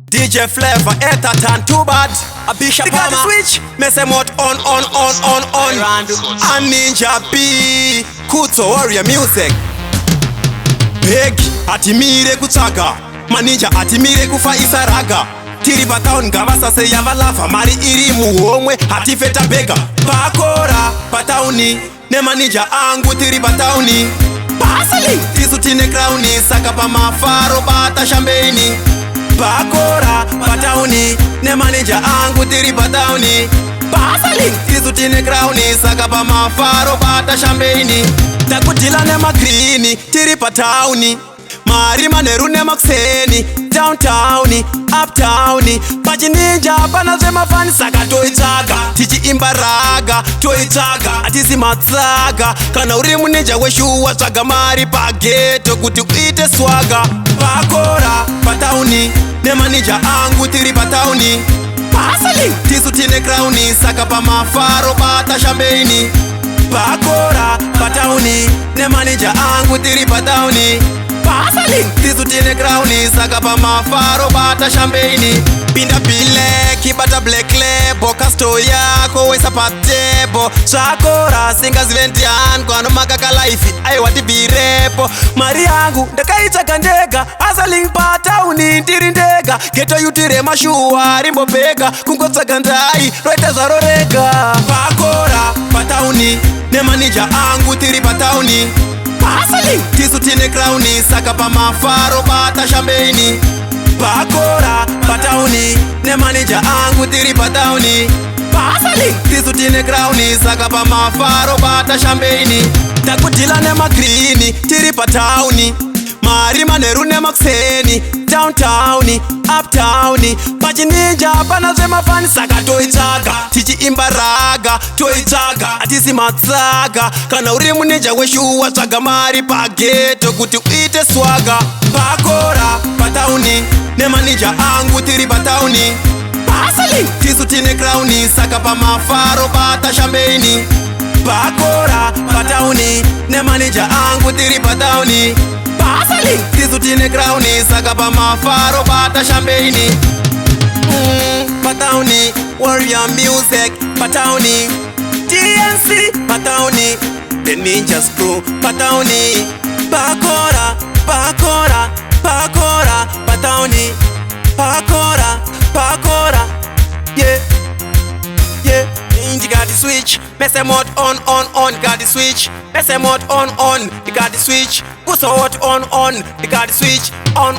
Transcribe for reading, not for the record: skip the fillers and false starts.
DJ Flavor, Etatan, too bad. A Bishop got the switch. Me say mode on. And Ninja B, Kuto Warrior Music. Big, atimire kutaka. Maninja atimire kufa isaraga. Tiriba town gavasa se yavalava. Mari iri muomwe, hatifeta bega. Pakora, patauni. Ne maninja angu tiriba tauni. Pasali, tisutine crowni. Saka pa mafaro bata shambeni. Pakora, patauni. Ne maninja angu tiriba tauni. Pasali, tisutine crowni. Saka pa mafaro bata shambeni. Takutila ne magrini, tiriba tauni. Marima nerune makseni, downtowni, uptowni. Pachi ninja hapana zema fani saka toitaga. Tichi imbaraga, toitaga, atisi matsaga. Kana urimu ninja weshuwa swaga mari pageto kuti uite swaga. Pakora, patauni, nema ninja angu tiri patauni. Pasali, tisu tine crowni, saka pa mafaro bata shambeni. Pakora, patauni, nema ninja angu tiri patauni. Pasali, tisutine crowni, saka pa mafaro bata shambeni. Pinda pile, kibata blekle, boka sto yako, wesa patebo. Chakora, singa zventian, kwa no makaka life, ayo wati birepo. Mari yangu, ndaka itaka ndega, asaling patauni, ntiri ndega. Geto yutire mashuwa, rimbo pega, kungotsa gandai, roita zarorega. Pakora, patauni, nema ninja angu tiri patauni. Pasali, tisutine crowni, saka pa mafaro bata shambeni. Pakora, patauni, nema ninja angu tiri patauni. Pasali, tisutine crowni, saka pa mafaro bata shambeni. Takutila ne magrini, tiri patauni. Marima nerune makseni, downtowni, uptowni. Pachi ninja hapana zema fani saka toitaga. Tichi imbaraga, toitaga, atisi matsaga. Kana urimu ninja weshuwa swaga mari pageto kuti uite swaga. Pakora, patauni, nema ninja angu tiri patauni. Pasali, tisutine crowni, saka pa mafaro bata shambeni. Pakora, patauni, nema ninja angu tiri patauni. Pasali, tisutine crowni, saka pa mafaro bata shambeni. Patauni, Warrior Music, Patauni, TNC, Patauni, The Ninjas Crew, Patauni. Pakora, pakora, pakora, Patauni. Pakora, yeah. You got the switch, me say mode on, got the switch. Me say mode on, you got the switch. Push out on, you got the switch. On.